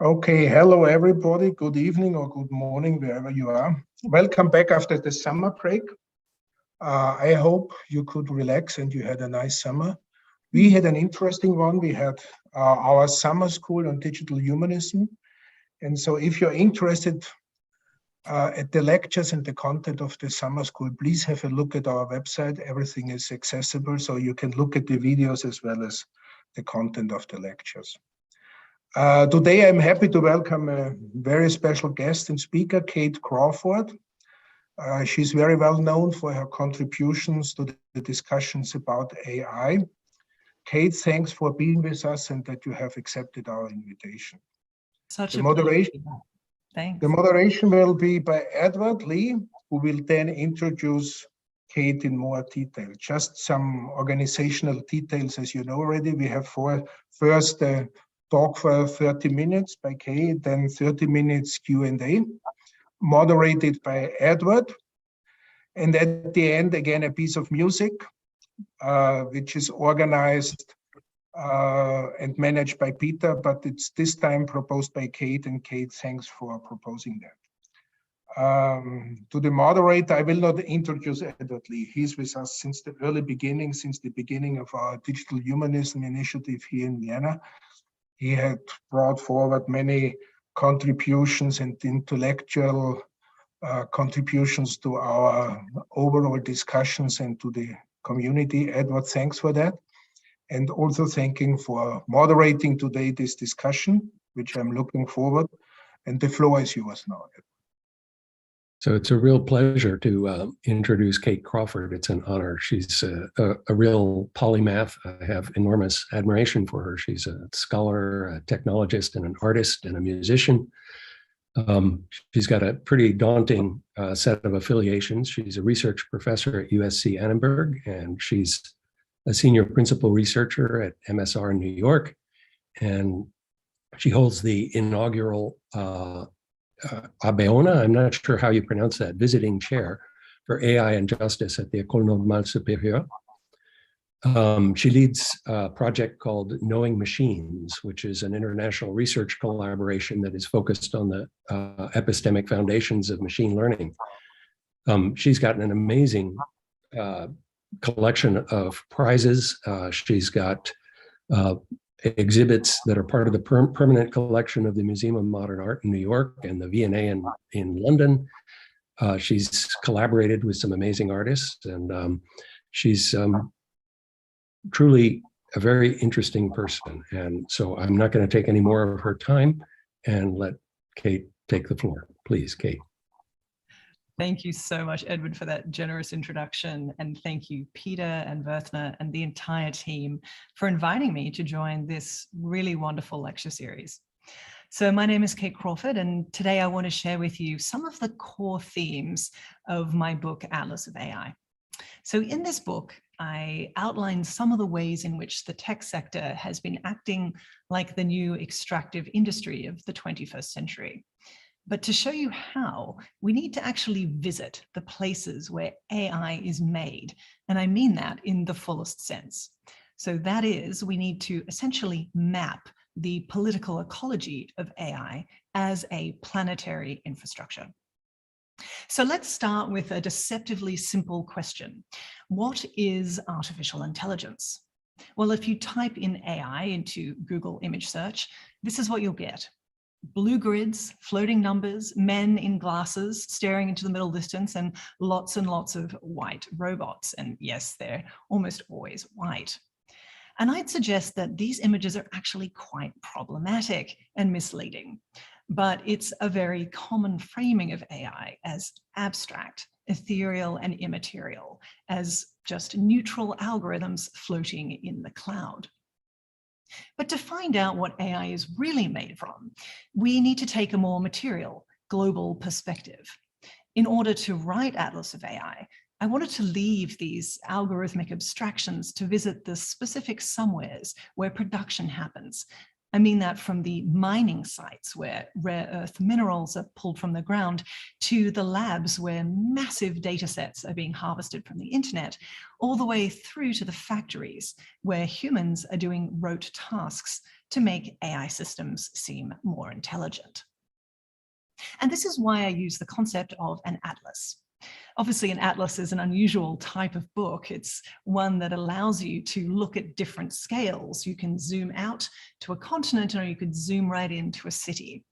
Okay, hello everybody. Good evening or good morning, wherever you are. Welcome back after the summer break. I hope you could relax and you had a nice summer. We had an interesting one. We had our summer school on digital humanism. And so if you're interested at the lectures and the content of the summer school, please have a look at our website. Everything is accessible, so you can look at the videos as well as the content of the lectures. Today, I'm happy to welcome a very special guest and speaker, Kate Crawford. She's very well known for her contributions to the discussions about AI. Kate, thanks for being with us and that you have accepted our invitation. Such a pleasure. Thanks. The moderation will be by Edward Lee, who will then introduce Kate in more detail. Just some organizational details, as you know already. We have first talk for 30 minutes by Kate, then 30 minutes Q&A, moderated by Edward. And at the end, again, a piece of music, which is organized and managed by Peter, but it's this time proposed by Kate, and Kate, thanks for proposing that. To the moderator, I will not introduce Edward Lee. He's with us since the beginning of our digital humanism initiative here in Vienna. He had brought forward many contributions and intellectual contributions to our overall discussions and to the community. Edward, thanks for that. And also thanking for moderating today this discussion, which I'm looking forward. And the floor is yours now, Edward. So it's a real pleasure to introduce Kate Crawford. It's an honor. She's a real polymath. I have enormous admiration for her. She's a scholar, a technologist, and an artist and a musician. She's got a pretty daunting set of affiliations. She's a research professor at USC Annenberg, and she's a senior principal researcher at MSR in New York. And she holds the inaugural Abeona, I'm not sure how you pronounce that, visiting chair for AI and justice at the École Normale Supérieure. She leads a project called Knowing Machines, which is an international research collaboration that is focused on the epistemic foundations of machine learning. She's gotten an amazing collection of prizes. She's got exhibits that are part of the permanent collection of the Museum of Modern Art in New York and the V&A in London. She's collaborated with some amazing artists, and she's truly a very interesting person. And so I'm not going to take any more of her time and let Kate take the floor. Please, Kate. Thank you so much, Edward, for that generous introduction. And thank you, Peter and Werthner and the entire team for inviting me to join this really wonderful lecture series. So my name is Kate Crawford, and today I want to share with you some of the core themes of my book, Atlas of AI. So in this book, I outline some of the ways in which the tech sector has been acting like the new extractive industry of the 21st century. But to show you how, we need to actually visit the places where AI is made. And I mean that in the fullest sense. So that is, we need to essentially map the political ecology of AI as a planetary infrastructure. So let's start with a deceptively simple question. What is artificial intelligence? Well, if you type in AI into Google image search, this is what you'll get. Blue grids, floating numbers, men in glasses staring into the middle distance, and lots of white robots. And yes, they're almost always white. And I'd suggest that these images are actually quite problematic and misleading. But it's a very common framing of AI as abstract, ethereal, and immaterial, as just neutral algorithms floating in the cloud. But to find out what AI is really made from, we need to take a more material, global perspective. In order to write Atlas of AI, I wanted to leave these algorithmic abstractions to visit the specific somewheres where production happens, I mean that from the mining sites where rare earth minerals are pulled from the ground to the labs where massive data sets are being harvested from the internet, all the way through to the factories where humans are doing rote tasks to make AI systems seem more intelligent. And this is why I use the concept of an atlas. Obviously, an atlas is an unusual type of book. It's one that allows you to look at different scales. You can zoom out to a continent, or you could zoom right into a city.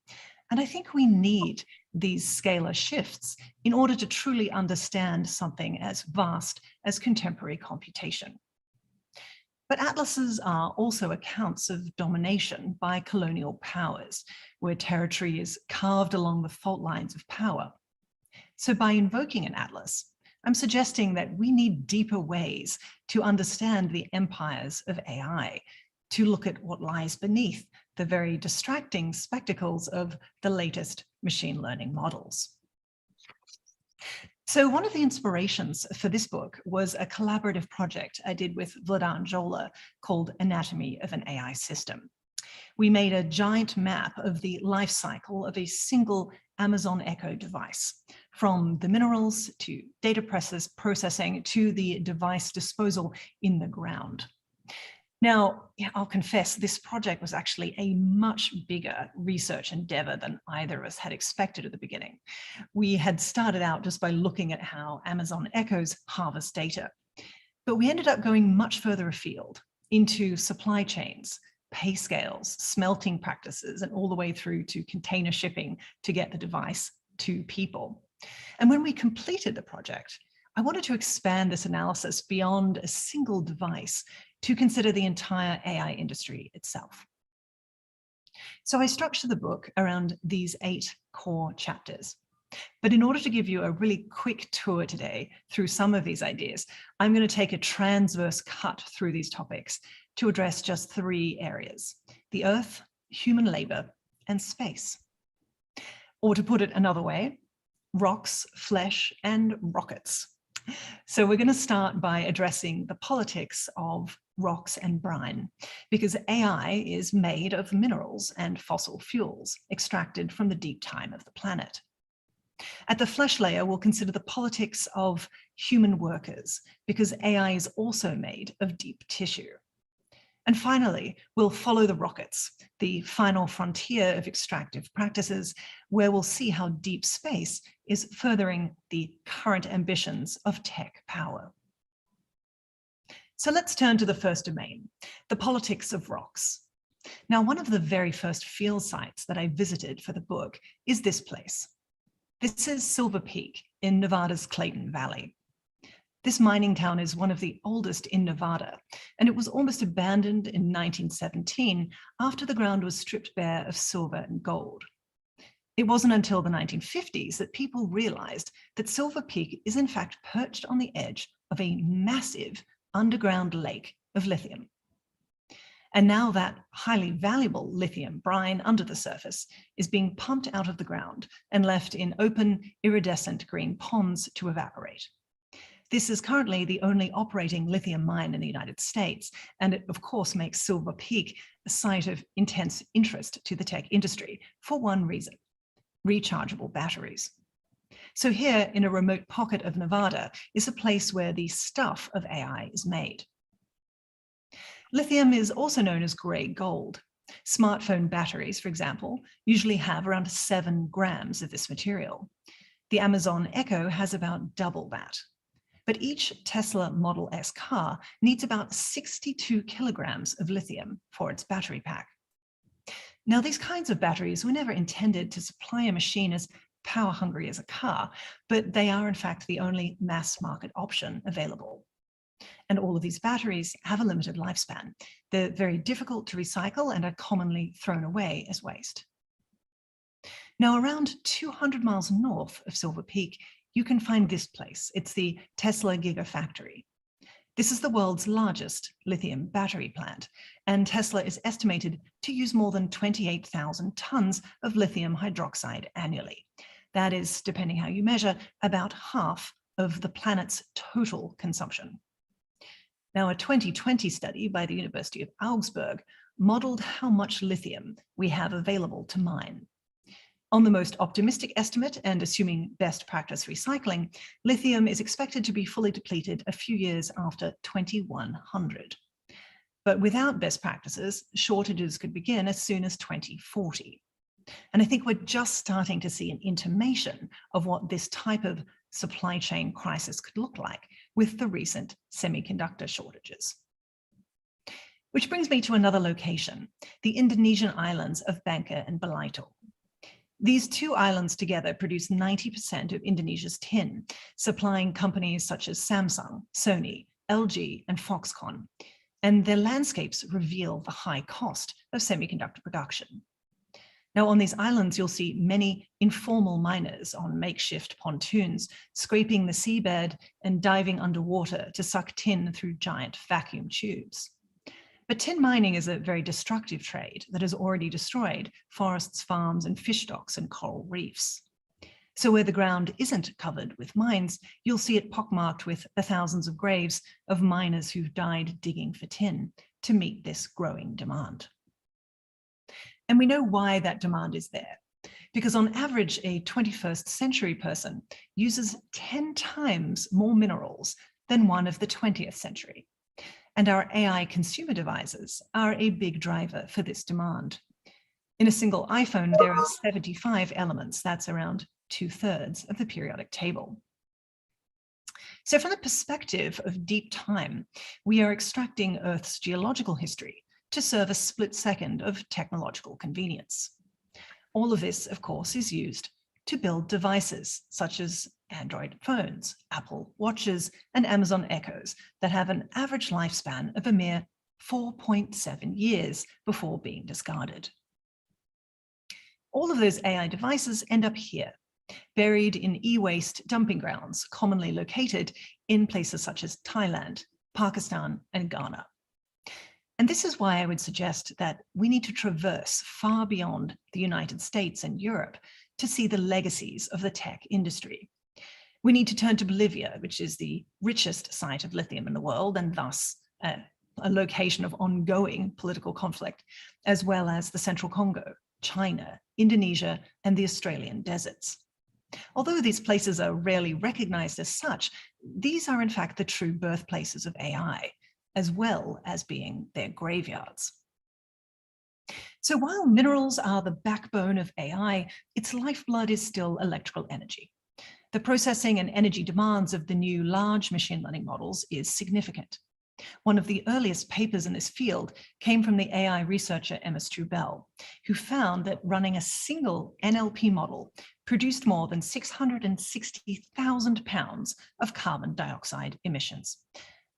And I think we need these scalar shifts in order to truly understand something as vast as contemporary computation. But atlases are also accounts of domination by colonial powers, where territory is carved along the fault lines of power. So by invoking an atlas, I'm suggesting that we need deeper ways to understand the empires of AI, to look at what lies beneath the very distracting spectacles of the latest machine learning models. So one of the inspirations for this book was a collaborative project I did with Vladan Jola called Anatomy of an AI System. We made a giant map of the life cycle of a single Amazon Echo device, from the minerals to data processing to the device disposal in the ground. Now, I'll confess, this project was actually a much bigger research endeavor than either of us had expected at the beginning. We had started out just by looking at how Amazon Echoes harvest data, but we ended up going much further afield into supply chains, pay scales, smelting practices, and all the way through to container shipping to get the device to people. And when we completed the project, I wanted to expand this analysis beyond a single device to consider the entire AI industry itself. So I structured the book around these 8 core chapters. But in order to give you a really quick tour today through some of these ideas, I'm going to take a transverse cut through these topics to address just 3 areas: the Earth, human labor, and space. Or to put it another way, rocks, flesh, and rockets. So we're going to start by addressing the politics of rocks and brine, because AI is made of minerals and fossil fuels extracted from the deep time of the planet. At the flesh layer, we'll consider the politics of human workers, because AI is also made of deep tissue. And finally, we'll follow the rockets, the final frontier of extractive practices, where we'll see how deep space is furthering the current ambitions of tech power. So let's turn to the first domain, the politics of rocks. Now, one of the very first field sites that I visited for the book is this place. This is Silver Peak in Nevada's Clayton Valley. This mining town is one of the oldest in Nevada, and it was almost abandoned in 1917 after the ground was stripped bare of silver and gold. It wasn't until the 1950s that people realized that Silver Peak is in fact perched on the edge of a massive underground lake of lithium. And now that highly valuable lithium brine under the surface is being pumped out of the ground and left in open, iridescent green ponds to evaporate. This is currently the only operating lithium mine in the United States, and it of course makes Silver Peak a site of intense interest to the tech industry for one reason: rechargeable batteries. So here in a remote pocket of Nevada is a place where the stuff of AI is made. Lithium is also known as gray gold. Smartphone batteries, for example, usually have around 7 grams of this material. The Amazon Echo has about double that. But each Tesla Model S car needs about 62 kilograms of lithium for its battery pack. Now, these kinds of batteries were never intended to supply a machine as power hungry as a car, but they are in fact the only mass market option available. And all of these batteries have a limited lifespan. They're very difficult to recycle and are commonly thrown away as waste. Now, around 200 miles north of Silver Peak, you can find this place. It's the Tesla Gigafactory. This is the world's largest lithium battery plant, and Tesla is estimated to use more than 28,000 tons of lithium hydroxide annually. That is, depending how you measure, about half of the planet's total consumption. Now, a 2020 study by the University of Augsburg modeled how much lithium we have available to mine. On the most optimistic estimate, and assuming best practice recycling, lithium is expected to be fully depleted a few years after 2100. But without best practices, shortages could begin as soon as 2040. And I think we're just starting to see an intimation of what this type of supply chain crisis could look like with the recent semiconductor shortages. Which brings me to another location, the Indonesian islands of Bangka and Belitung. These two islands together produce 90% of Indonesia's tin, supplying companies such as Samsung, Sony, LG, and Foxconn. And their landscapes reveal the high cost of semiconductor production. Now, on these islands, you'll see many informal miners on makeshift pontoons, scraping the seabed and diving underwater to suck tin through giant vacuum tubes. But tin mining is a very destructive trade that has already destroyed forests, farms, and fish stocks and coral reefs. So where the ground isn't covered with mines, you'll see it pockmarked with the thousands of graves of miners who've died digging for tin to meet this growing demand. And we know why that demand is there, because on average, a 21st century person uses 10 times more minerals than one of the 20th century. And our AI consumer devices are a big driver for this demand. In a single iPhone, there are 75 elements. That's around 2/3 of the periodic table. So from the perspective of deep time, we are extracting Earth's geological history to serve a split second of technological convenience. All of this, of course, is used to build devices such as Android phones, Apple Watches, and Amazon Echoes that have an average lifespan of a mere 4.7 years before being discarded. All of those AI devices end up here, buried in e-waste dumping grounds, commonly located in places such as Thailand, Pakistan, and Ghana. And this is why I would suggest that we need to traverse far beyond the United States and Europe to see the legacies of the tech industry. We need to turn to Bolivia, which is the richest site of lithium in the world, and thus a location of ongoing political conflict, as well as the Central Congo, China, Indonesia, and the Australian deserts. Although these places are rarely recognized as such, these are in fact the true birthplaces of AI, as well as being their graveyards. So while minerals are the backbone of AI, its lifeblood is still electrical energy. The processing and energy demands of the new large machine learning models is significant. One of the earliest papers in this field came from the AI researcher Emma Strubel, who found that running a single NLP model produced more than 660,000 pounds of carbon dioxide emissions.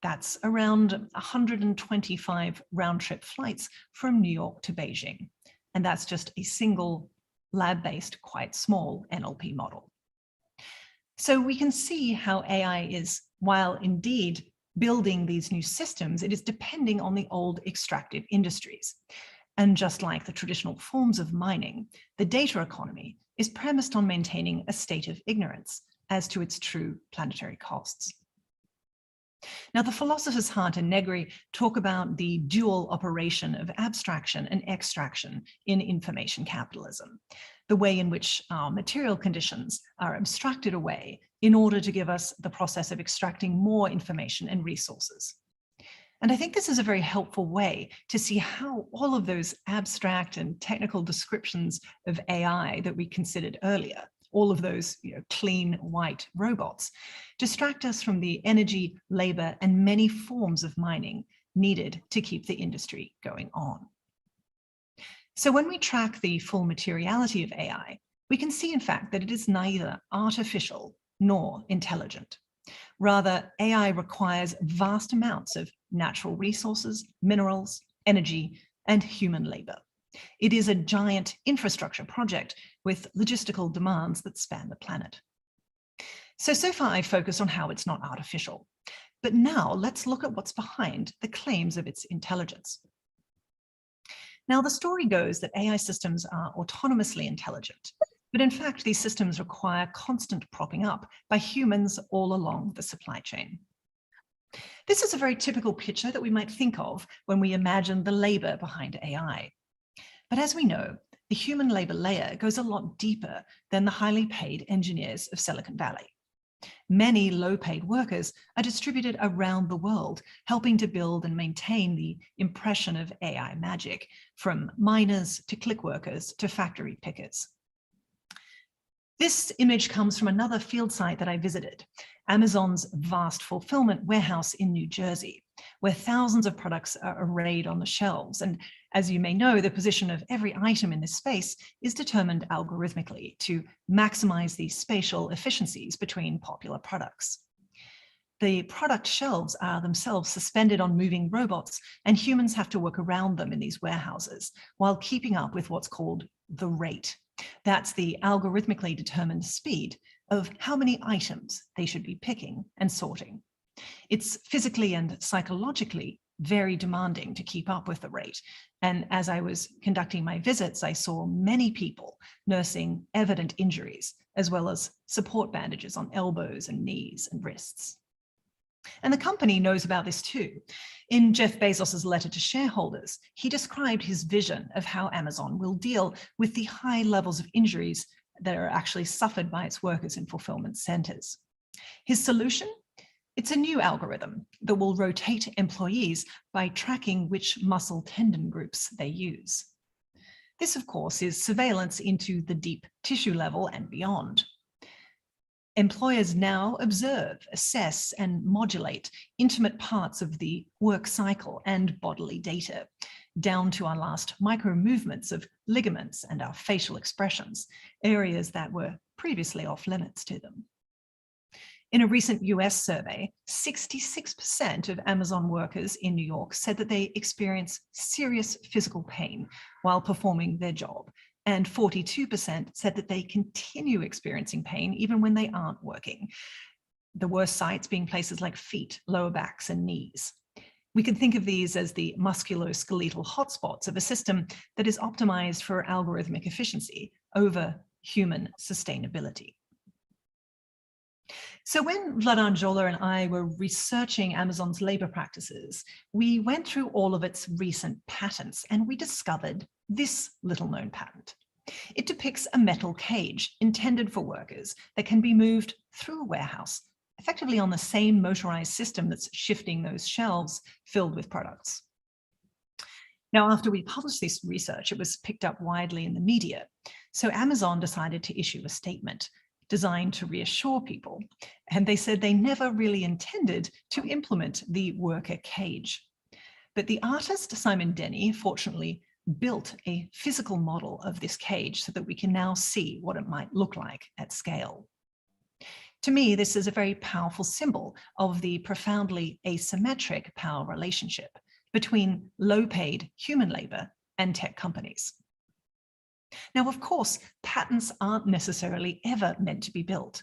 That's around 125 round-trip flights from New York to Beijing. And that's just a single lab-based, quite small NLP model. So we can see how AI is, while indeed building these new systems, it is depending on the old extractive industries. And just like the traditional forms of mining, the data economy is premised on maintaining a state of ignorance as to its true planetary costs. Now, the philosophers Hart and Negri talk about the dual operation of abstraction and extraction in information capitalism, the way in which our material conditions are abstracted away in order to give us the process of extracting more information and resources. And I think this is a very helpful way to see how all of those abstract and technical descriptions of AI that we considered earlier, all of those clean white robots, distract us from the energy, labor, and many forms of mining needed to keep the industry going on. So when we track the full materiality of AI, we can see, in fact, that it is neither artificial nor intelligent. Rather, AI requires vast amounts of natural resources, minerals, energy, and human labor. It is a giant infrastructure project with logistical demands that span the planet. So far I've focused on how it's not artificial, but now let's look at what's behind the claims of its intelligence. Now, the story goes that AI systems are autonomously intelligent, but in fact, these systems require constant propping up by humans all along the supply chain. This is a very typical picture that we might think of when we imagine the labor behind AI. But as we know, the human labor layer goes a lot deeper than the highly paid engineers of Silicon Valley. Many low-paid workers are distributed around the world, helping to build and maintain the impression of AI magic, from miners to click workers to factory pickers. This image comes from another field site that I visited, Amazon's vast fulfillment warehouse in New Jersey, where thousands of products are arrayed on the shelves. And as you may know, the position of every item in this space is determined algorithmically to maximize the spatial efficiencies between popular products. The product shelves are themselves suspended on moving robots, and humans have to work around them in these warehouses while keeping up with what's called the rate. That's the algorithmically determined speed of how many items they should be picking and sorting. It's physically and psychologically very demanding to keep up with the rate. And as I was conducting my visits, I saw many people nursing evident injuries, as well as support bandages on elbows and knees and wrists. And the company knows about this too. In Jeff Bezos's letter to shareholders, he described his vision of how Amazon will deal with the high levels of injuries that are actually suffered by its workers in fulfillment centers. His solution? It's a new algorithm that will rotate employees by tracking which muscle tendon groups they use. This, of course, is surveillance into the deep tissue level and beyond. Employers now observe, assess, and modulate intimate parts of the work cycle and bodily data, down to our last micro movements of ligaments and our facial expressions, areas that were previously off limits to them. In a recent US survey, 66% of Amazon workers in New York said that they experience serious physical pain while performing their job, and 42% said that they continue experiencing pain even when they aren't working. The worst sites being places like feet, lower backs, and knees. We can think of these as the musculoskeletal hotspots of a system that is optimized for algorithmic efficiency over human sustainability. So when Vlad Anjola and I were researching Amazon's labor practices, we went through all of its recent patents, and we discovered this little-known patent. It depicts a metal cage intended for workers that can be moved through a warehouse, effectively on the same motorized system that's shifting those shelves filled with products. Now, after we published this research, it was picked up widely in the media. So Amazon decided to issue a statement designed to reassure people. And they said they never really intended to implement the worker cage. But the artist, Simon Denny, fortunately built a physical model of this cage so that we can now see what it might look like at scale. To me, this is a very powerful symbol of the profoundly asymmetric power relationship between low-paid human labor and tech companies. Now, of course, patents aren't necessarily ever meant to be built.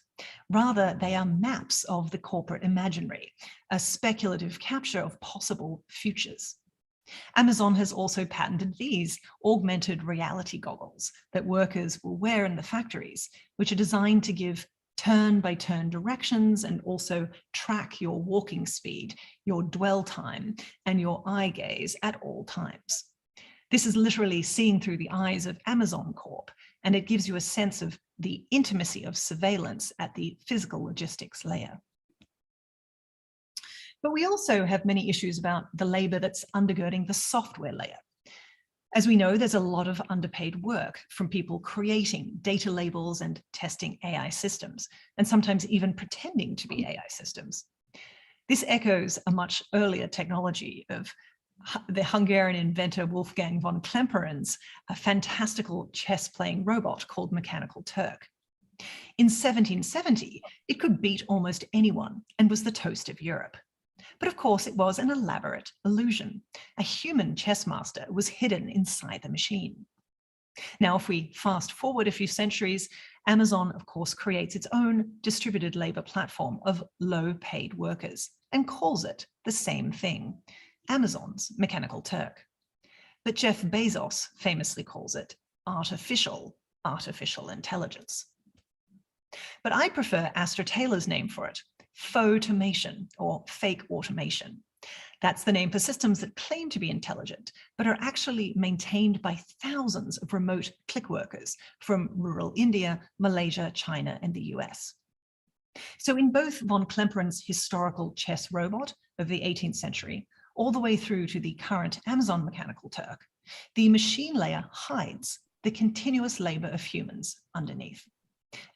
Rather, they are maps of the corporate imaginary, a speculative capture of possible futures. Amazon has also patented these augmented reality goggles that workers will wear in the factories, which are designed to give turn-by-turn directions and also track your walking speed, your dwell time, and your eye gaze at all times. This is literally seeing through the eyes of Amazon Corp, and it gives you a sense of the intimacy of surveillance at the physical logistics layer. But we also have many issues about the labor that's undergirding the software layer. As we know, there's a lot of underpaid work from people creating data labels and testing AI systems, and sometimes even pretending to be AI systems. This echoes a much earlier technology of the Hungarian inventor Wolfgang von Klemperen's a fantastical chess-playing robot called Mechanical Turk. In 1770, it could beat almost anyone and was the toast of Europe. But of course, it was an elaborate illusion. A human chess master was hidden inside the machine. Now, if we fast forward a few centuries, Amazon, of course, creates its own distributed labor platform of low-paid workers and calls it the same thing, Amazon's Mechanical Turk. But Jeff Bezos famously calls it artificial intelligence. But I prefer Astra Taylor's name for it, photomation or fake automation. That's the name for systems that claim to be intelligent, but are actually maintained by thousands of remote click workers from rural India, Malaysia, China, and the US. So in both von Klemperen's historical chess robot of the 18th century, all the way through to the current Amazon Mechanical Turk, the machine layer hides the continuous labor of humans underneath.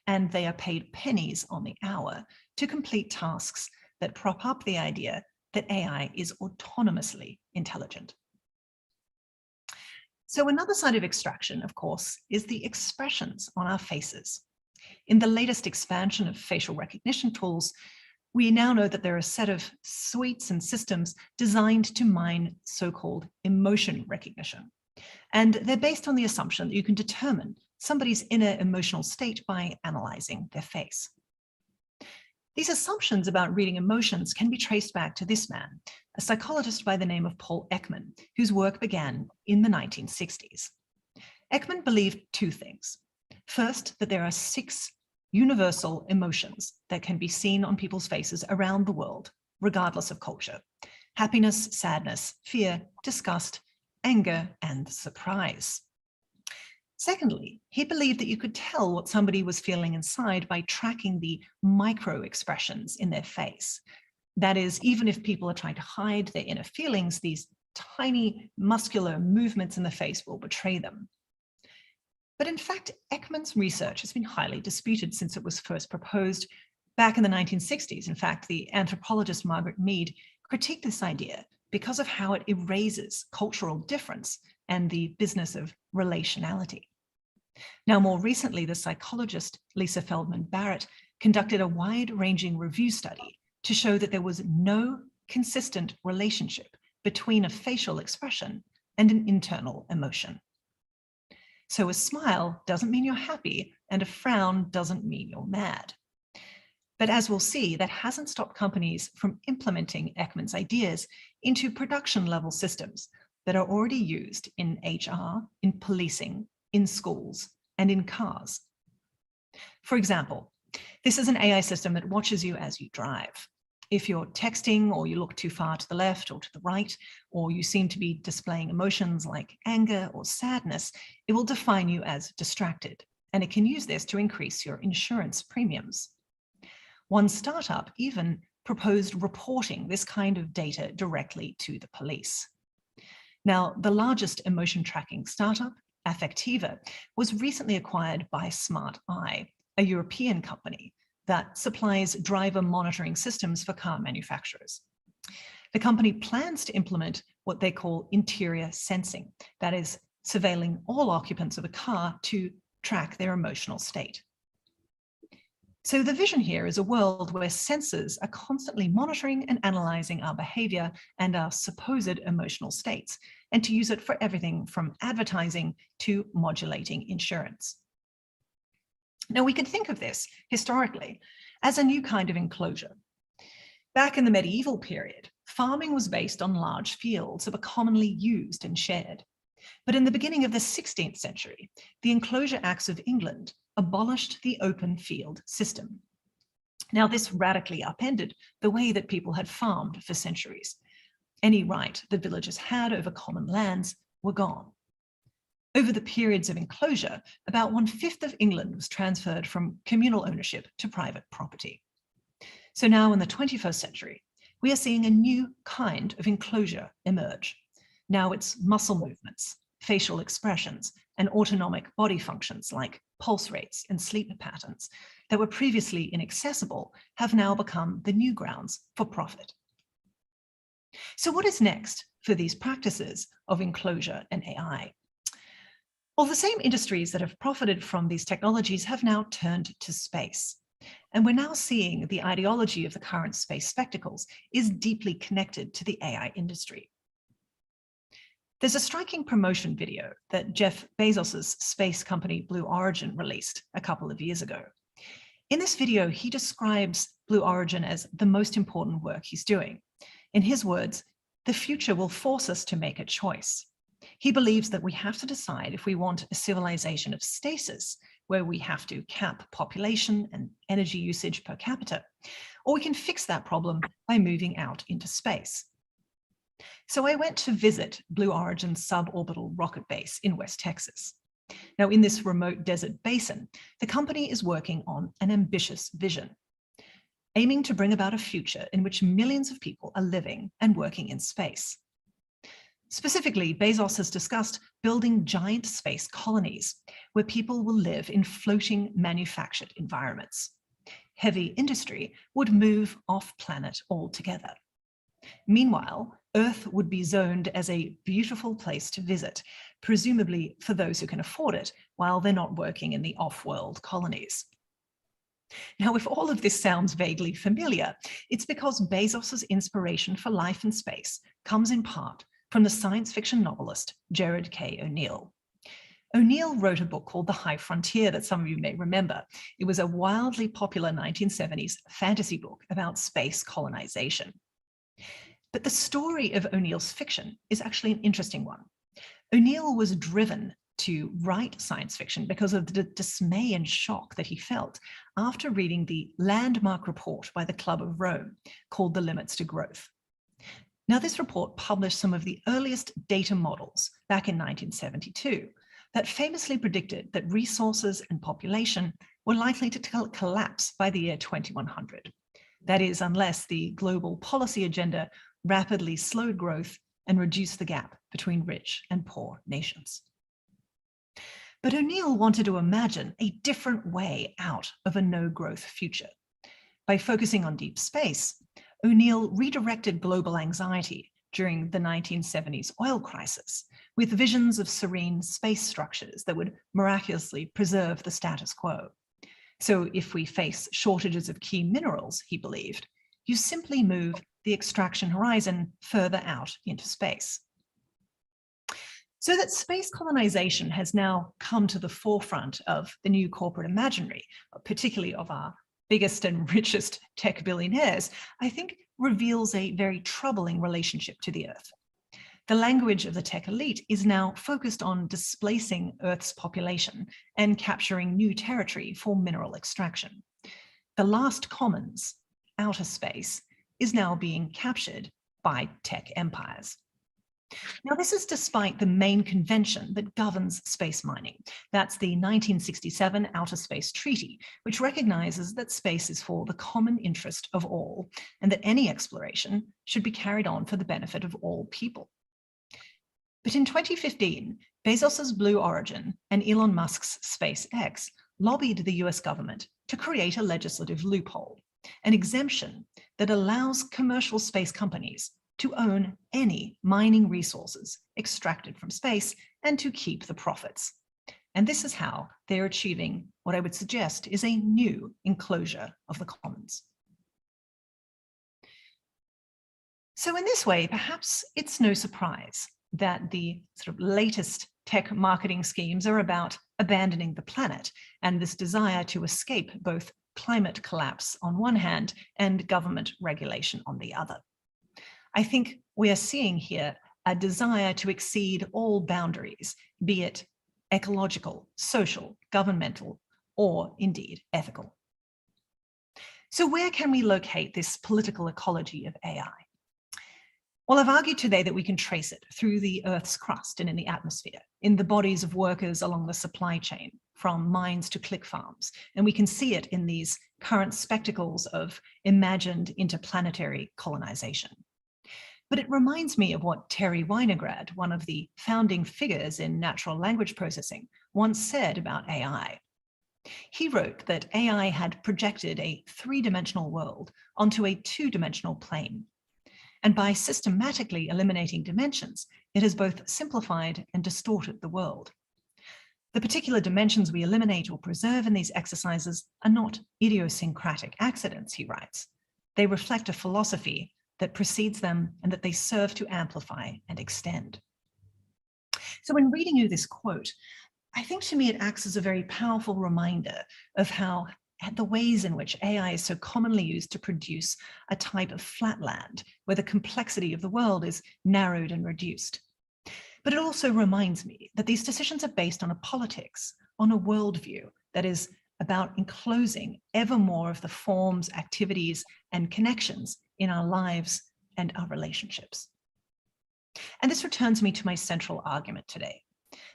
And they are paid pennies on the hour to complete tasks that prop up the idea that AI is autonomously intelligent. So another side of extraction, of course, is the expressions on our faces. In the latest expansion of facial recognition tools, we now know that there are a set of suites and systems designed to mine so-called emotion recognition. And they're based on the assumption that you can determine somebody's inner emotional state by analyzing their face. These assumptions about reading emotions can be traced back to this man, a psychologist by the name of Paul Ekman, whose work began in the 1960s. Ekman believed two things. First, that there are 6 universal emotions that can be seen on people's faces around the world, regardless of culture: happiness, sadness, fear, disgust, anger, and surprise. Secondly, he believed that you could tell what somebody was feeling inside by tracking the micro expressions in their face. That is, even if people are trying to hide their inner feelings, these tiny muscular movements in the face will betray them. But in fact, Ekman's research has been highly disputed since it was first proposed back in the 1960s. In fact, the anthropologist Margaret Mead critiqued this idea because of how it erases cultural difference and the business of relationality. Now, more recently, the psychologist Lisa Feldman Barrett conducted a wide-ranging review study to show that there was no consistent relationship between a facial expression and an internal emotion. So a smile doesn't mean you're happy, and a frown doesn't mean you're mad. But as we'll see, that hasn't stopped companies from implementing Ekman's ideas into production-level systems that are already used in HR, in policing, in schools, and in cars. For example, this is an AI system that watches you as you drive. If you're texting, or you look too far to the left or to the right, or you seem to be displaying emotions like anger or sadness, it will define you as distracted, and it can use this to increase your insurance premiums. One startup even proposed reporting this kind of data directly to the police. Now, the largest emotion tracking startup, Affectiva, was recently acquired by Smart Eye, a European company that supplies driver monitoring systems for car manufacturers. The company plans to implement what they call interior sensing, that is, surveilling all occupants of a car to track their emotional state. So the vision here is a world where sensors are constantly monitoring and analyzing our behavior and our supposed emotional states, and to use it for everything from advertising to modulating insurance. Now, we could think of this historically as a new kind of enclosure. Back in the medieval period, farming was based on large fields that were commonly used and shared. But in the beginning of the 16th century, the Enclosure Acts of England abolished the open field system. Now, this radically upended the way that people had farmed for centuries. Any right that villagers had over common lands were gone. Over the periods of enclosure, about 1/5 of England was transferred from communal ownership to private property. So now in the 21st century, we are seeing a new kind of enclosure emerge. Now it's muscle movements, facial expressions, and autonomic body functions like pulse rates and sleep patterns that were previously inaccessible have now become the new grounds for profit. So what is next for these practices of enclosure and AI? Well, the same industries that have profited from these technologies have now turned to space. And we're now seeing the ideology of the current space spectacles is deeply connected to the AI industry. There's a striking promotion video that Jeff Bezos's space company Blue Origin released a couple of years ago. In this video, he describes Blue Origin as the most important work he's doing. In his words, the future will force us to make a choice. He believes that we have to decide if we want a civilization of stasis, where we have to cap population and energy usage per capita, or we can fix that problem by moving out into space. So I went to visit Blue Origin's suborbital rocket base in West Texas. Now, in this remote desert basin, the company is working on an ambitious vision, aiming to bring about a future in which millions of people are living and working in space. Specifically, Bezos has discussed building giant space colonies where people will live in floating manufactured environments. Heavy industry would move off planet altogether. Meanwhile, Earth would be zoned as a beautiful place to visit, presumably for those who can afford it, while they're not working in the off-world colonies. Now, if all of this sounds vaguely familiar, it's because Bezos's inspiration for life in space comes in part from the science fiction novelist Gerard K. O'Neill. O'Neill wrote a book called The High Frontier that some of you may remember. It was a wildly popular 1970s fantasy book about space colonization. But the story of O'Neill's fiction is actually an interesting one. O'Neill was driven to write science fiction because of the dismay and shock that he felt after reading the landmark report by the Club of Rome called The Limits to Growth. Now, this report published some of the earliest data models back in 1972 that famously predicted that resources and population were likely to collapse by the year 2100. That is, unless the global policy agenda rapidly slowed growth and reduced the gap between rich and poor nations. But O'Neill wanted to imagine a different way out of a no-growth future. By focusing on deep space, O'Neill redirected global anxiety during the 1970s oil crisis with visions of serene space structures that would miraculously preserve the status quo. So if we face shortages of key minerals, he believed, you simply move the extraction horizon further out into space. So that space colonization has now come to the forefront of the new corporate imaginary, particularly of our biggest and richest tech billionaires, I think reveals a very troubling relationship to the Earth. The language of the tech elite is now focused on displacing Earth's population and capturing new territory for mineral extraction. The last commons, outer space, is now being captured by tech empires. Now, this is despite the main convention that governs space mining. That's the 1967 Outer Space Treaty, which recognizes that space is for the common interest of all, and that any exploration should be carried on for the benefit of all people. But in 2015, Bezos's Blue Origin and Elon Musk's SpaceX lobbied the US government to create a legislative loophole, an exemption that allows commercial space companies to own any mining resources extracted from space and to keep the profits. And this is how they're achieving what I would suggest is a new enclosure of the commons. So in this way, perhaps it's no surprise that the sort of latest tech marketing schemes are about abandoning the planet and this desire to escape both climate collapse on one hand and government regulation on the other. I think we are seeing here a desire to exceed all boundaries, be it ecological, social, governmental, or indeed ethical. So where can we locate this political ecology of AI? Well, I've argued today that we can trace it through the Earth's crust and in the atmosphere, in the bodies of workers along the supply chain, from mines to click farms. And we can see it in these current spectacles of imagined interplanetary colonization. But it reminds me of what Terry Winograd, one of the founding figures in natural language processing, once said about AI. He wrote that AI had projected a three-dimensional world onto a two-dimensional plane. And by systematically eliminating dimensions, it has both simplified and distorted the world. The particular dimensions we eliminate or preserve in these exercises are not idiosyncratic accidents, he writes. They reflect a philosophy that precedes them and that they serve to amplify and extend. So when reading you this quote, I think to me it acts as a very powerful reminder of how the ways in which AI is so commonly used to produce a type of flatland where the complexity of the world is narrowed and reduced. But it also reminds me that these decisions are based on a politics, on a worldview that is about enclosing ever more of the forms, activities, and connections in our lives and our relationships. And this returns me to my central argument today,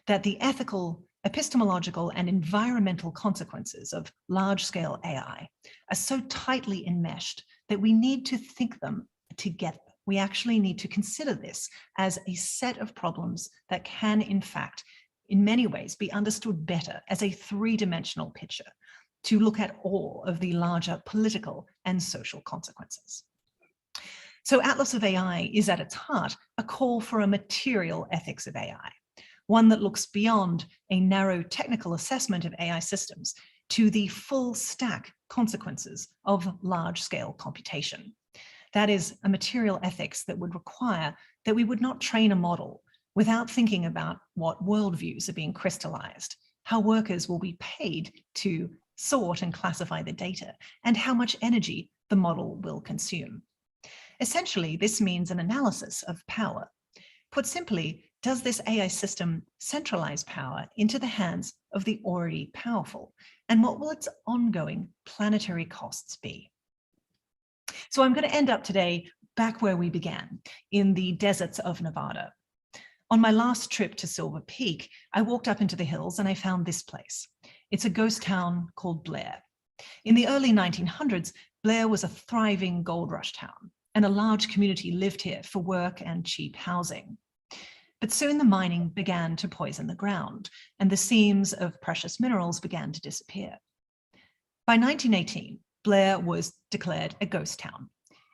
that the ethical, epistemological, and environmental consequences of large-scale AI are so tightly enmeshed that we need to think them together. We actually need to consider this as a set of problems that can, in fact, in many ways, be understood better as a three-dimensional picture to look at all of the larger political and social consequences. So Atlas of AI is at its heart a call for a material ethics of AI, one that looks beyond a narrow technical assessment of AI systems to the full stack consequences of large-scale computation. That is a material ethics that would require that we would not train a model without thinking about what worldviews are being crystallized, how workers will be paid to sort and classify the data, and how much energy the model will consume. Essentially, this means an analysis of power. Put simply, does this AI system centralize power into the hands of the already powerful? And what will its ongoing planetary costs be? So I'm going to end up today back where we began, in the deserts of Nevada. On my last trip to Silver Peak, I walked up into the hills and I found this place. It's a ghost town called Blair. In the early 1900s, Blair was a thriving gold rush town, and a large community lived here for work and cheap housing. But soon the mining began to poison the ground, and the seams of precious minerals began to disappear. By 1918, Blair was declared a ghost town.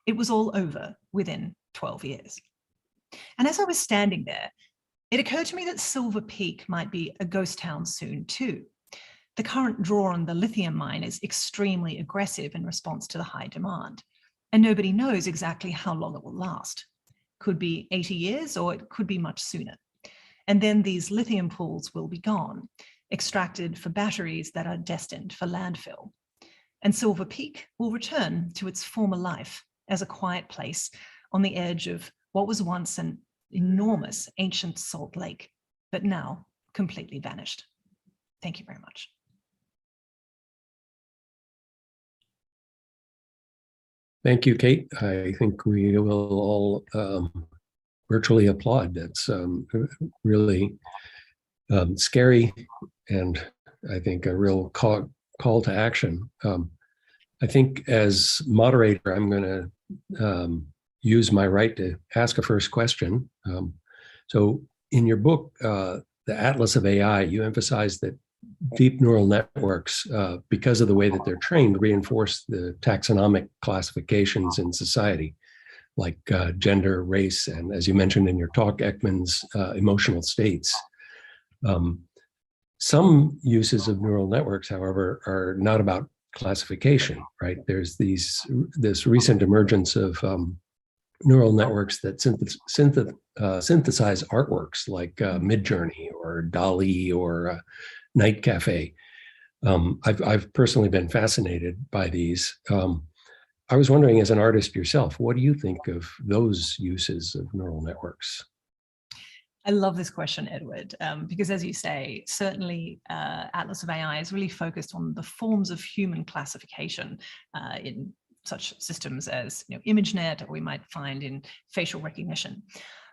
It was all over within 12 years. And as I was standing there, it occurred to me that Silver Peak might be a ghost town soon too. The current draw on the lithium mine is extremely aggressive in response to the high demand, and nobody knows exactly how long it will last. Could be 80 years, or it could be much sooner. And then these lithium pools will be gone, extracted for batteries that are destined for landfill. And Silver Peak will return to its former life as a quiet place on the edge of what was once an enormous ancient salt lake, but now completely vanished. Thank you very much. Thank you, Kate. I think we will all virtually applaud. That's really scary, and I think a real call to action. I think as moderator, I'm going to use my right to ask a first question. So in your book, The Atlas of AI, you emphasize that deep neural networks, because of the way that they're trained, reinforce the taxonomic classifications in society, like gender, race, and as you mentioned in your talk, Ekman's emotional states. Some uses of neural networks, however, are not about classification, right? There's this recent emergence of neural networks that synthesize artworks like Midjourney or DALL-E or Night Cafe. I've personally been fascinated by these. I was wondering, as an artist yourself, what do you think of those uses of neural networks? I love this question, Edward, because as you say, certainly Atlas of AI is really focused on the forms of human classification in such systems as ImageNet, or we might find in facial recognition.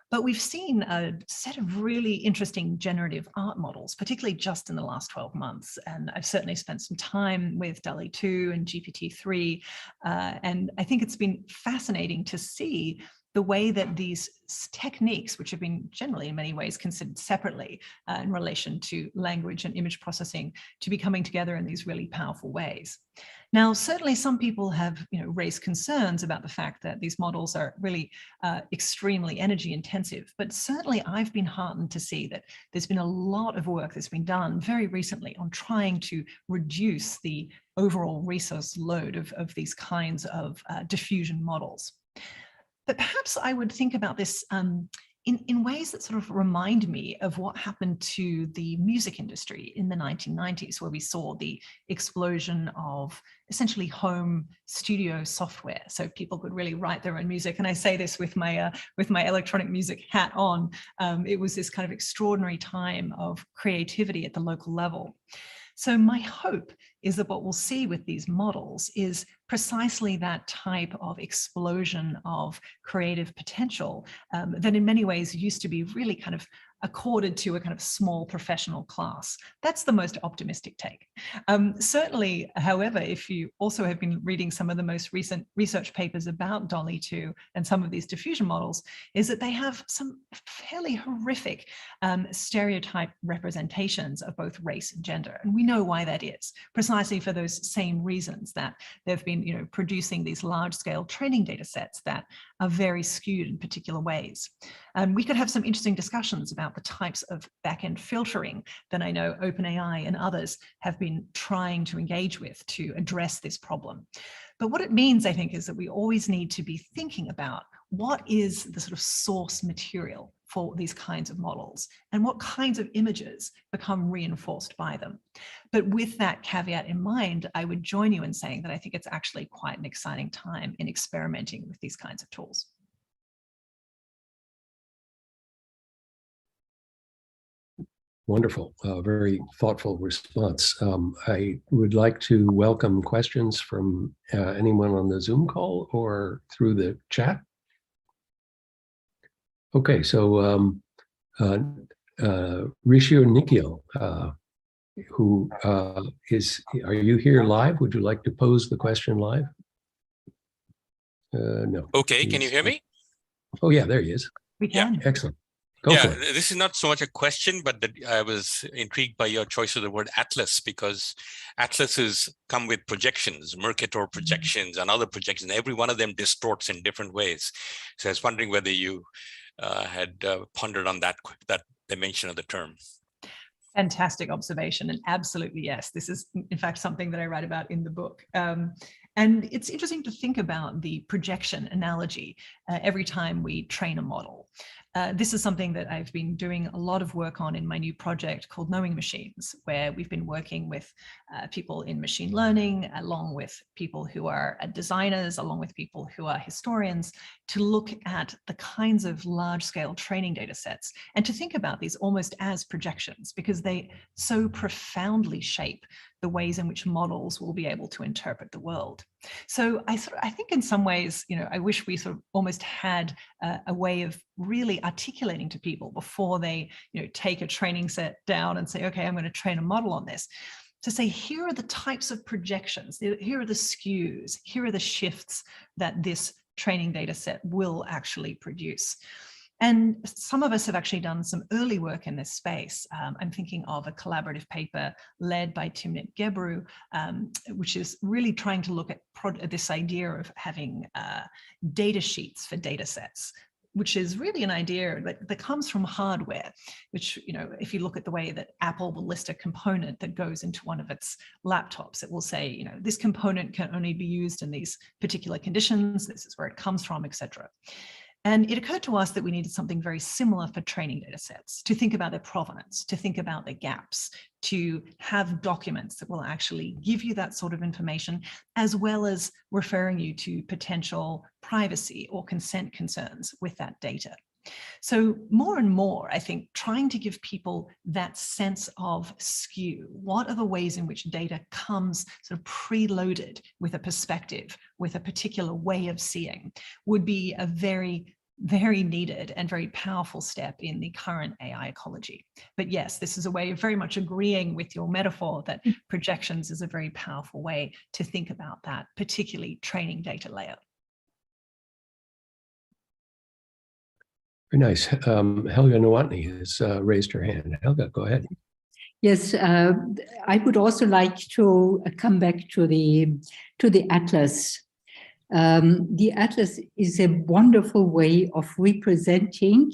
But we've seen a set of really interesting generative art models, particularly just in the last 12 months. And I've certainly spent some time with DALL-E 2 and GPT-3. And I think it's been fascinating to see the way that these techniques, which have been generally in many ways considered separately in relation to language and image processing, to be coming together in these really powerful ways. Now, certainly some people have raised concerns about the fact that these models are really extremely energy intensive, but certainly I've been heartened to see that there's been a lot of work that's been done very recently on trying to reduce the overall resource load of these kinds of diffusion models. But perhaps I would think about this in ways that sort of remind me of what happened to the music industry in the 1990s, where we saw the explosion of essentially home studio software, so people could really write their own music. And I say this with my electronic music hat on. It was this kind of extraordinary time of creativity at the local level. So my hope is that what we'll see with these models is precisely that type of explosion of creative potential that in many ways used to be really kind of accorded to a kind of small professional class. That's the most optimistic take. Certainly, however, if you also have been reading some of the most recent research papers about DALL-E 2 and some of these diffusion models, is that they have some fairly horrific stereotype representations of both race and gender. And we know why that is, precisely for those same reasons that they've been, producing these large-scale training data sets that are very skewed in particular ways. And we could have some interesting discussions about the types of back-end filtering that I know OpenAI and others have been trying to engage with to address this problem. But what it means, I think, is that we always need to be thinking about what is the sort of source material for these kinds of models and what kinds of images become reinforced by them. But with that caveat in mind, I would join you in saying that I think it's actually quite an exciting time in experimenting with these kinds of tools. Wonderful, very thoughtful response. I would like to welcome questions from anyone on the Zoom call or through the chat. Okay, so Rishio Nikhil, who are you here live? Would you like to pose the question live? No. Okay, can you hear me? Oh yeah, there he is. We can. Yeah, excellent. Go for it. This is not so much a question, but that I was intrigued by your choice of the word atlas, because atlases come with projections, Mercator projections and other projections. Every one of them distorts in different ways. So I was wondering whether you had pondered on that dimension of the term. Fantastic observation, and absolutely yes. This is in fact something that I write about in the book. And it's interesting to think about the projection analogy every time we train a model. This is something that I've been doing a lot of work on in my new project called Knowing Machines, where we've been working with people in machine learning, along with people who are designers, along with people who are historians, to look at the kinds of large-scale training data sets and to think about these almost as projections, because they so profoundly shape the ways in which models will be able to interpret the world. So I think in some ways, I wish we sort of almost had a way of really articulating to people before they, take a training set down and say, okay, I'm going to train a model on this, to say, here are the types of projections, here are the skews, here are the shifts that this training data set will actually produce. And some of us have actually done some early work in this space. I'm thinking of a collaborative paper led by Timnit Gebru, which is really trying to look at this idea of having data sheets for data sets, which is really an idea that comes from hardware, which, if you look at the way that Apple will list a component that goes into one of its laptops, it will say, this component can only be used in these particular conditions, this is where it comes from, etc. And it occurred to us that we needed something very similar for training data sets, to think about their provenance, to think about their gaps, to have documents that will actually give you that sort of information, as well as referring you to potential privacy or consent concerns with that data. So more and more, I think, trying to give people that sense of skew. What are the ways in which data comes sort of preloaded with a perspective, with a particular way of seeing, would be a very, very needed and very powerful step in the current AI ecology. But yes, this is a way of very much agreeing with your metaphor that projections is a very powerful way to think about that, particularly training data layer. Very nice. Helga Nowotny has raised her hand. Helga, go ahead. Yes, I would also like to come back to the atlas. The atlas is a wonderful way of representing,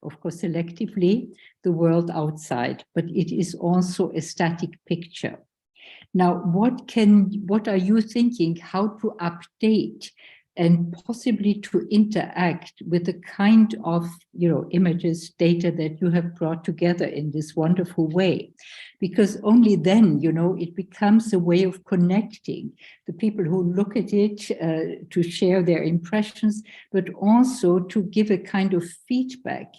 of course, selectively, the world outside, but it is also a static picture. Now, what are you thinking? How to update and possibly to interact with the kind of, images, data that you have brought together in this wonderful way. Because only then, it becomes a way of connecting the people who look at it to share their impressions, but also to give a kind of feedback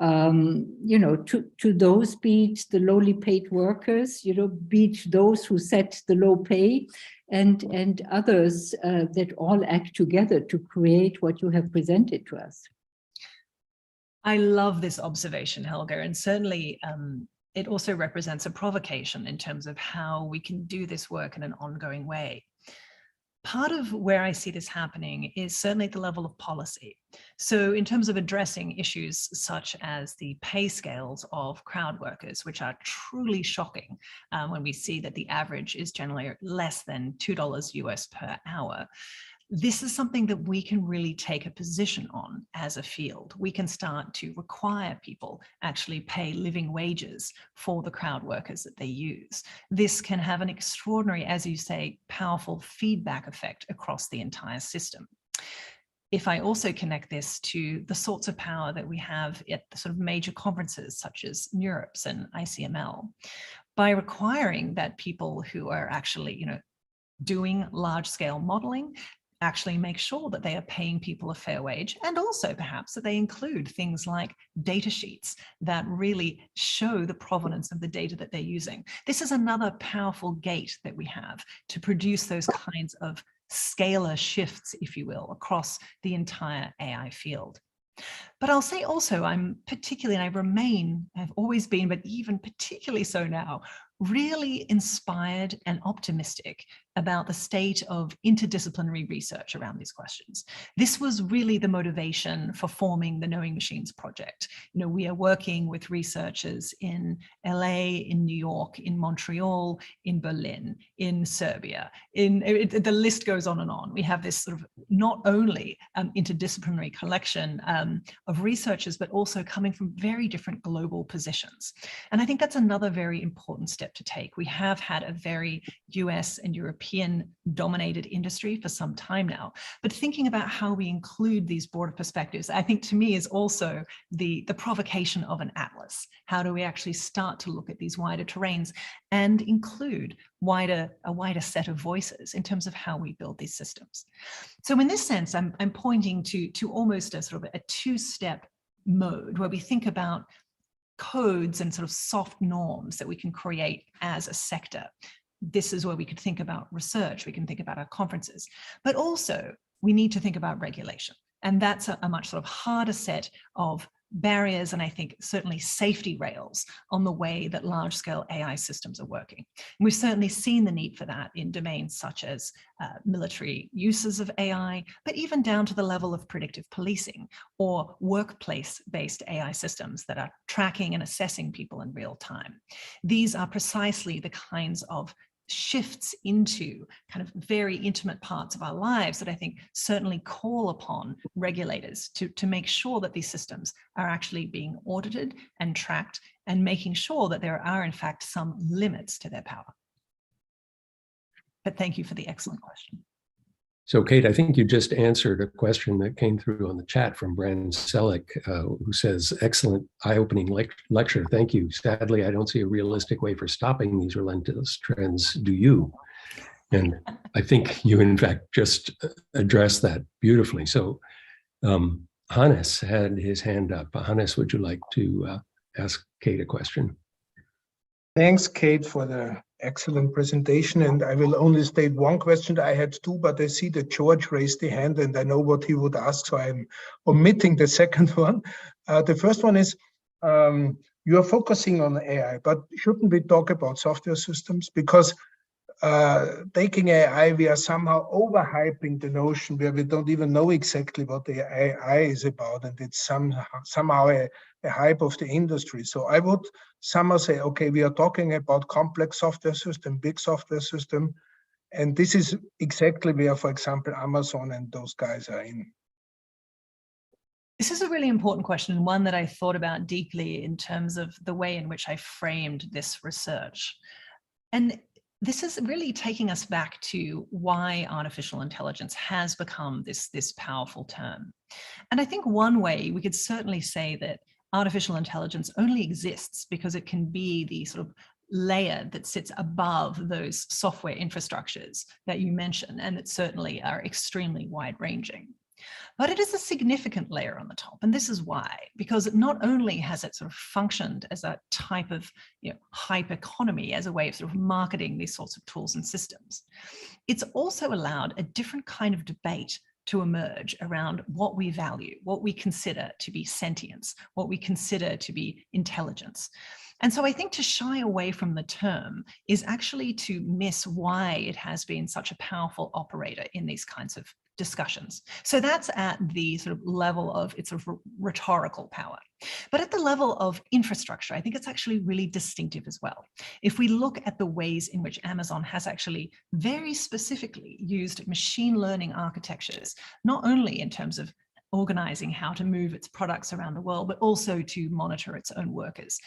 to those, be it the lowly paid workers, be it those who set the low pay, and others that all act together to create what you have presented to us. I love this observation, Helga, and certainly it also represents a provocation in terms of how we can do this work in an ongoing way. Part of where I see this happening is certainly at the level of policy. So in terms of addressing issues such as the pay scales of crowd workers, which are truly shocking when we see that the average is generally less than $2 US per hour. This is something that we can really take a position on as a field. We can start to require people actually pay living wages for the crowd workers that they use. This can have an extraordinary, as you say, powerful feedback effect across the entire system. If I also connect this to the sorts of power that we have at the sort of major conferences such as NeurIPS and ICML, by requiring that people who are actually, doing large-scale modeling actually make sure that they are paying people a fair wage, and also perhaps that they include things like data sheets that really show the provenance of the data that they're using. This is another powerful gate that we have to produce those kinds of scalar shifts, if you will, across the entire AI field. But I'll say also, I'm particularly, and I've always been, but even particularly so now, really inspired and optimistic about the state of interdisciplinary research around these questions. This was really the motivation for forming the Knowing Machines project. We are working with researchers in LA, in New York, in Montreal, in Berlin, in Serbia, the list goes on and on. We have this sort of not only interdisciplinary collection of researchers, but also coming from very different global positions. And I think that's another very important step to take. We have had a very US and European dominated industry for some time now, but thinking about how we include these broader perspectives, I think to me is also the provocation of an atlas. How do we actually start to look at these wider terrains and include a wider set of voices in terms of how we build these systems? So in this sense, I'm pointing to almost a sort of a two-step mode where we think about codes and sort of soft norms that we can create as a sector. This is where we could think about research, we can think about our conferences, but also we need to think about regulation. And that's a much sort of harder set of barriers, and I think certainly safety rails on the way that large-scale AI systems are working. And we've certainly seen the need for that in domains such as military uses of AI, but even down to the level of predictive policing or workplace-based AI systems that are tracking and assessing people in real time. These are precisely the kinds of shifts into kind of very intimate parts of our lives that I think certainly call upon regulators to make sure that these systems are actually being audited and tracked, and making sure that there are in fact some limits to their power. But thank you for the excellent question. So Kate, I think you just answered a question that came through on the chat from Brandon Selleck, who says, excellent eye-opening lecture. Thank you. Sadly, I don't see a realistic way for stopping these relentless trends. Do you? And I think you, in fact, just addressed that beautifully. So Hannes had his hand up. Hannes, would you like to ask Kate a question? Thanks, Kate, for the excellent presentation. And I will only state one question. I had two, but I see that George raised the hand and I know what he would ask, so I'm omitting the second one. The first one is, you are focusing on AI, but shouldn't we talk about software systems? Because taking AI, we are somehow overhyping the notion where we don't even know exactly what the AI is about, and it's somehow a hype of the industry. So I would somehow say, okay, we are talking about complex software system, big software system, and this is exactly where, for example, Amazon and those guys are in. This is a really important question, and one that I thought about deeply in terms of the way in which I framed this research. And this is really taking us back to why artificial intelligence has become this powerful term. And I think one way we could certainly say that artificial intelligence only exists because it can be the sort of layer that sits above those software infrastructures that you mentioned, and that certainly are extremely wide-ranging. But it is a significant layer on the top, and this is why, because not only has it sort of functioned as a type of hype economy, as a way of sort of marketing these sorts of tools and systems, it's also allowed a different kind of debate to emerge around what we value, what we consider to be sentience, what we consider to be intelligence. And so I think to shy away from the term is actually to miss why it has been such a powerful operator in these kinds of discussions. So that's at the sort of level of its sort of rhetorical power. But at the level of infrastructure, I think it's actually really distinctive as well. If we look at the ways in which Amazon has actually very specifically used machine learning architectures, not only in terms of organizing how to move its products around the world, but also to monitor its own workers.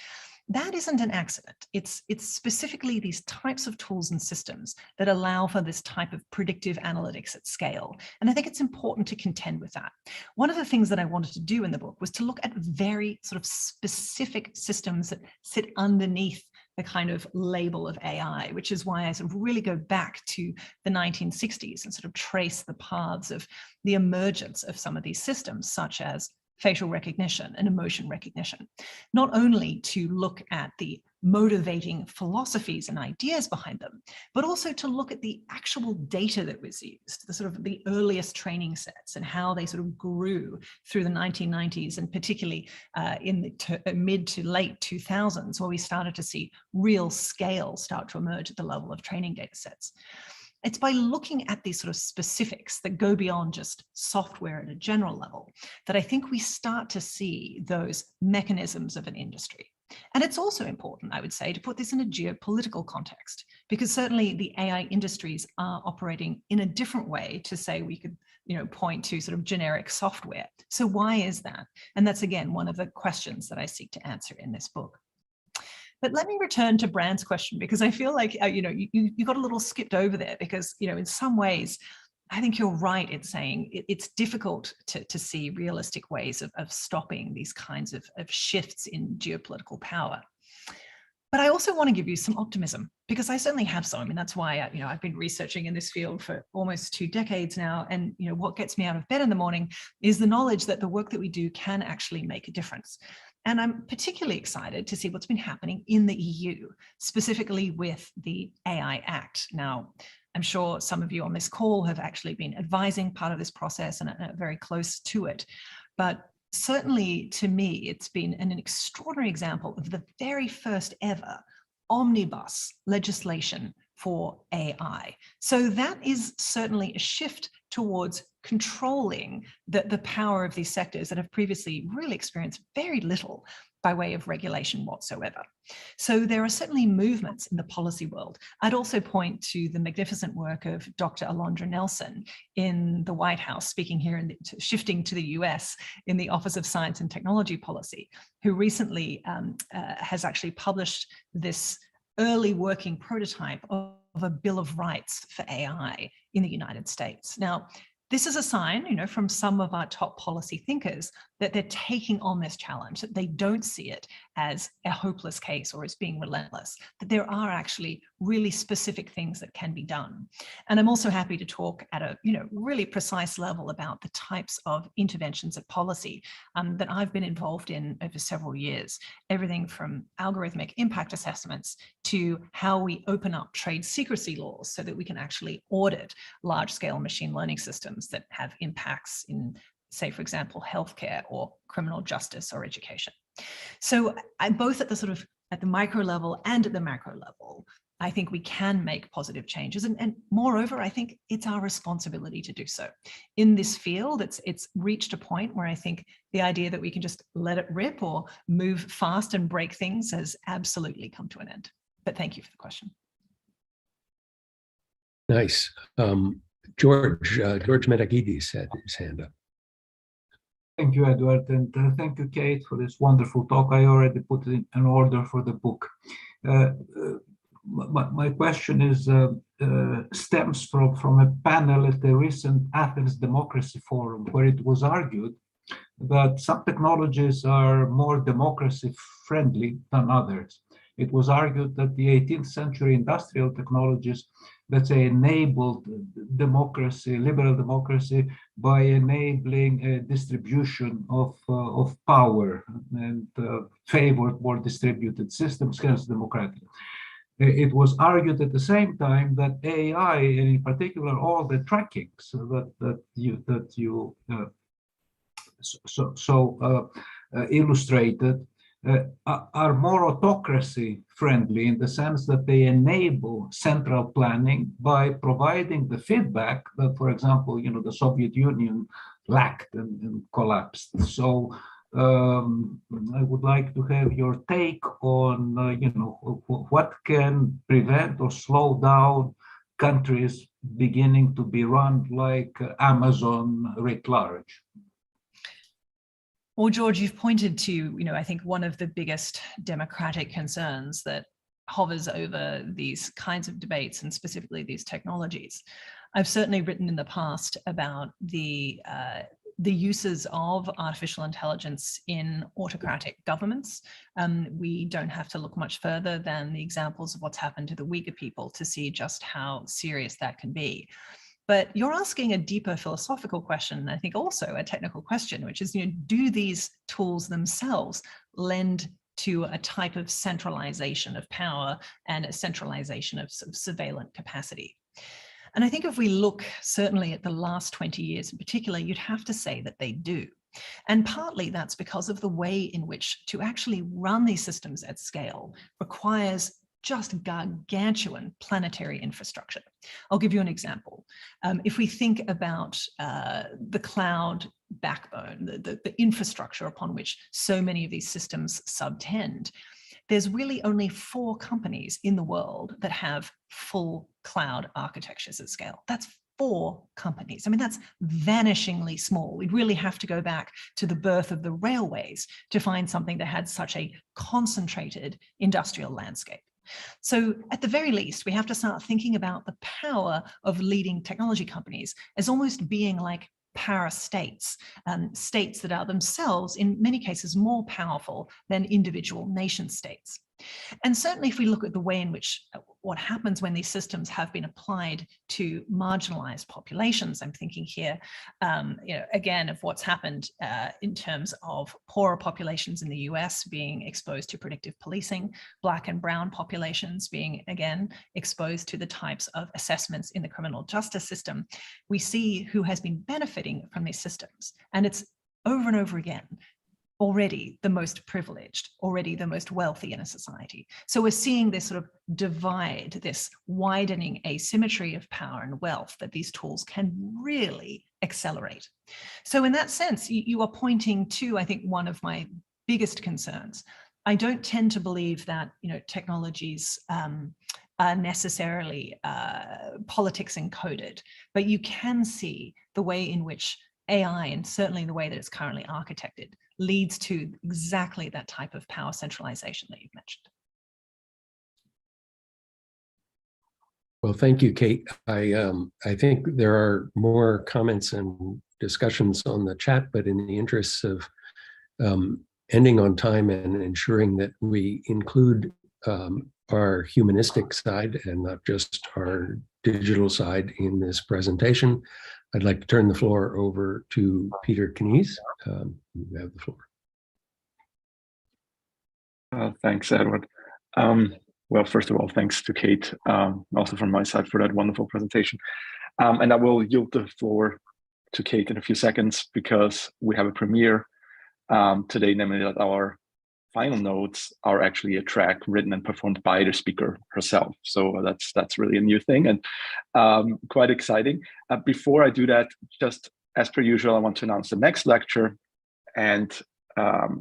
That isn't an accident. It's specifically these types of tools and systems that allow for this type of predictive analytics at scale. And I think it's important to contend with that. One of the things that I wanted to do in the book was to look at very sort of specific systems that sit underneath the kind of label of AI, which is why I sort of really go back to the 1960s and sort of trace the paths of the emergence of some of these systems, such as facial recognition and emotion recognition, not only to look at the motivating philosophies and ideas behind them, but also to look at the actual data that was used, the sort of the earliest training sets and how they sort of grew through the 1990s, and particularly in the mid to late 2000s, where we started to see real scale start to emerge at the level of training data sets. It's by looking at these sort of specifics that go beyond just software at a general level that I think we start to see those mechanisms of an industry. And it's also important, I would say, to put this in a geopolitical context, because certainly the AI industries are operating in a different way to say we could point to sort of generic software. So why is that? And that's, again, one of the questions that I seek to answer in this book. But let me return to Brand's question, because I feel like, you got a little skipped over there, because, in some ways, I think you're right in saying it's difficult to see realistic ways of stopping these kinds of shifts in geopolitical power. But I also want to give you some optimism, because I certainly have some. I mean, that's why I've been researching in this field for almost 2 decades now. And what gets me out of bed in the morning is the knowledge that the work that we do can actually make a difference. And I'm particularly excited to see what's been happening in the EU, specifically with the AI Act. Now, I'm sure some of you on this call have actually been advising part of this process and are very close to it. But certainly to me, it's been an extraordinary example of the very first ever omnibus legislation for AI. So that is certainly a shift towards controlling the power of these sectors that have previously really experienced very little by way of regulation whatsoever. So there are certainly movements in the policy world. I'd also point to the magnificent work of Dr. Alondra Nelson in the White House, speaking here shifting to the US in the Office of Science and Technology Policy, who recently has actually published this early working prototype of a Bill of Rights for AI in the United States. Now, this is a sign, from some of our top policy thinkers that they're taking on this challenge, that they don't see it as a hopeless case or as being relentless, that there are actually really specific things that can be done. And I'm also happy to talk at a really precise level about the types of interventions of policy that I've been involved in over several years, everything from algorithmic impact assessments to how we open up trade secrecy laws so that we can actually audit large-scale machine learning systems that have impacts in, say, for example, healthcare or criminal justice or education. So both at the micro level and at the macro level, I think we can make positive changes. And moreover, I think it's our responsibility to do so. In this field, it's reached a point where I think the idea that we can just let it rip or move fast and break things has absolutely come to an end. But thank you for the question. Nice. George Metagidis had his hand up. Thank you, Edward, and thank you, Kate, for this wonderful talk. I already put it in order for the book. my question is stems from a panel at the recent Athens Democracy Forum, where it was argued that some technologies are more democracy friendly than others. It was argued that the 18th century industrial technologies, let's say, enabled democracy, liberal democracy, by enabling a distribution of power and favored more distributed systems, hence democratic. It was argued at the same time that AI, and in particular all the trackings that you illustrated, are more autocracy friendly in the sense that they enable central planning by providing the feedback that, for example, the Soviet Union lacked and collapsed. So I would like to have your take on, what can prevent or slow down countries beginning to be run like Amazon writ large. Well, George, you've pointed to, I think one of the biggest democratic concerns that hovers over these kinds of debates and specifically these technologies. I've certainly written in the past about the uses of artificial intelligence in autocratic governments. We don't have to look much further than the examples of what's happened to the Uyghur people to see just how serious that can be. But you're asking a deeper philosophical question, and I think also a technical question, which is, do these tools themselves lend to a type of centralization of power and a centralization of surveillance capacity? And I think if we look certainly at the last 20 years in particular, you'd have to say that they do. And partly that's because of the way in which to actually run these systems at scale requires just gargantuan planetary infrastructure. I'll give you an example. If we think about the cloud backbone, the infrastructure upon which so many of these systems subtend, there's really only 4 companies in the world that have full cloud architectures at scale. That's 4 companies. I mean, that's vanishingly small. We'd really have to go back to the birth of the railways to find something that had such a concentrated industrial landscape. So at the very least, we have to start thinking about the power of leading technology companies as almost being like parastates, states that are themselves, in many cases, more powerful than individual nation states. And certainly if we look at the way in which what happens when these systems have been applied to marginalized populations, I'm thinking here, again, of what's happened in terms of poorer populations in the US being exposed to predictive policing, Black and brown populations being, again, exposed to the types of assessments in the criminal justice system. We see who has been benefiting from these systems. And it's over and over again, already the most privileged, already the most wealthy in a society. So we're seeing this sort of divide, this widening asymmetry of power and wealth that these tools can really accelerate. So in that sense, you are pointing to, I think, one of my biggest concerns. I don't tend to believe that, technologies are necessarily politics encoded, but you can see the way in which AI, and certainly the way that it's currently architected, leads to exactly that type of power centralization that you've mentioned. Well, thank you, Kate. I think there are more comments and discussions on the chat, but in the interests of ending on time and ensuring that we include our humanistic side and not just our digital side in this presentation, I'd like to turn the floor over to Peter Knies. You have the floor. Thanks, Edward. Well, first of all, thanks to Kate, also from my side for that wonderful presentation. And I will yield the floor to Kate in a few seconds because we have a premiere today, namely that our final notes are actually a track written and performed by the speaker herself. So that's really a new thing and quite exciting. Before I do that, just as per usual, I want to announce the next lecture, and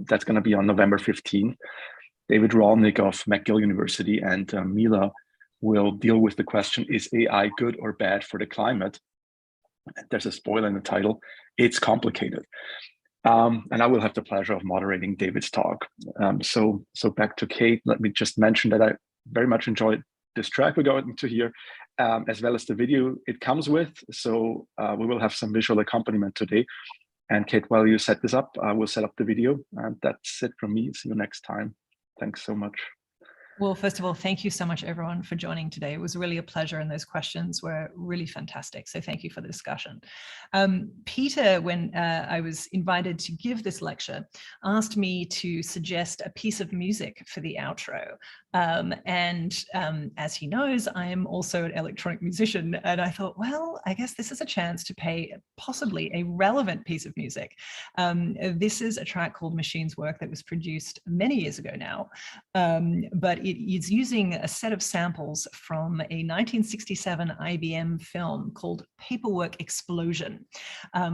that's going to be on November 15th. David Rolnick of McGill University and Mila will deal with the question, is AI good or bad for the climate? There's a spoiler in the title, it's complicated. And I will have the pleasure of moderating David's talk. So back to Kate, let me just mention that I very much enjoyed this track we're going to hear, as well as the video it comes with. So we will have some visual accompaniment today. And Kate, while you set this up, I will set up the video. And that's it from me. See you next time. Thanks so much. Well, first of all, thank you so much, everyone, for joining today. It was really a pleasure, and those questions were really fantastic. So thank you for the discussion. Peter, when I was invited to give this lecture, asked me to suggest a piece of music for the outro. As he knows, I am also an electronic musician, and I thought, well, I guess this is a chance to play possibly a relevant piece of music. This is a track called Machines Work that was produced many years ago now, but it is using a set of samples from a 1967 IBM film called Paperwork Explosion,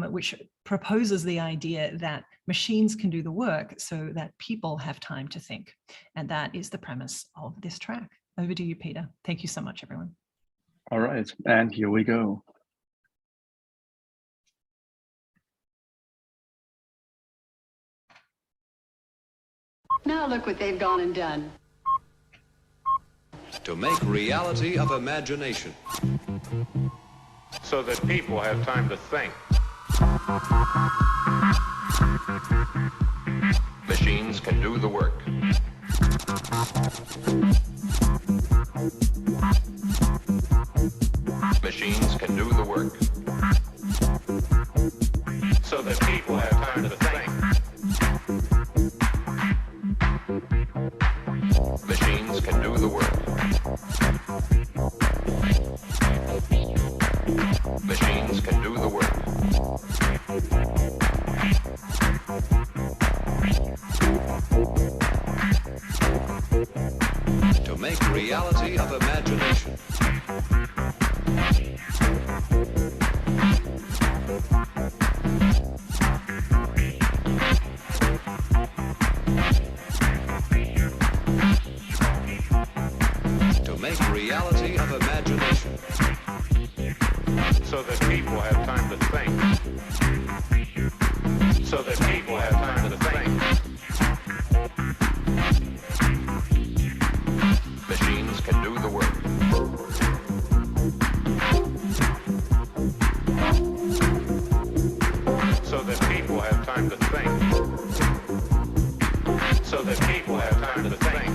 which proposes the idea that machines can do the work so that people have time to think. And that is the premise of this track. Over to you, Peter. Thank you so much, everyone. All right, and here we go. Now look what they've gone and done. To make reality of imagination. So that people have time to think. Machines can do the work. Machines can do the work. So that people have time to think. Machines can do the work. Machines can do the work. To make reality of imagination. To make reality of imagination. So that people have time to think. So that people have time to think. Machines can do the work. So that people have time to think. So that people have time to think.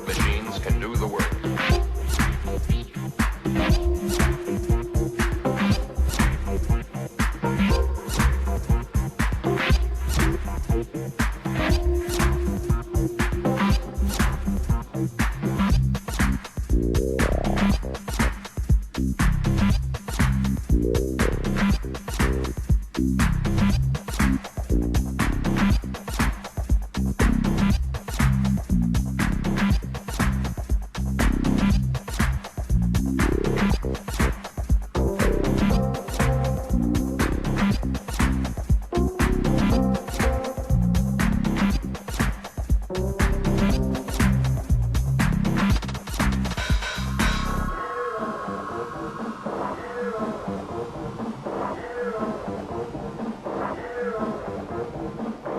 Machines can do the work.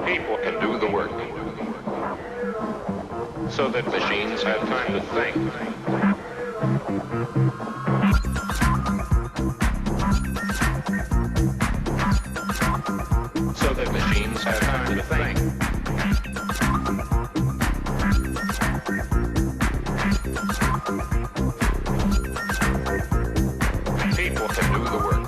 People can do the work. So that machines have time to think. So that machines have time to think. People can do the work.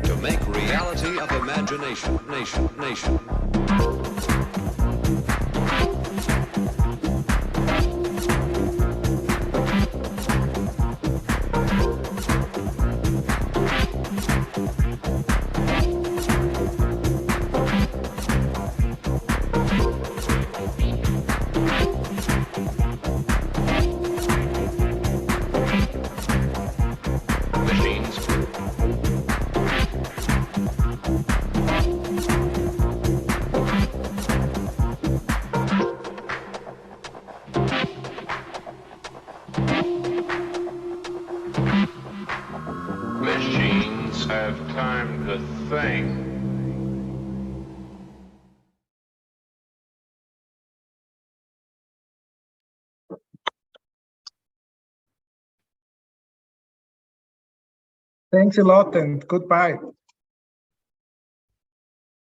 To make reality of imagination. Nation. have time to think. Thanks a lot and goodbye.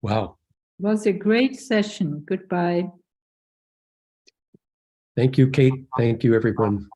Wow. It was a great session. Goodbye. Thank you, Kate. Thank you, everyone.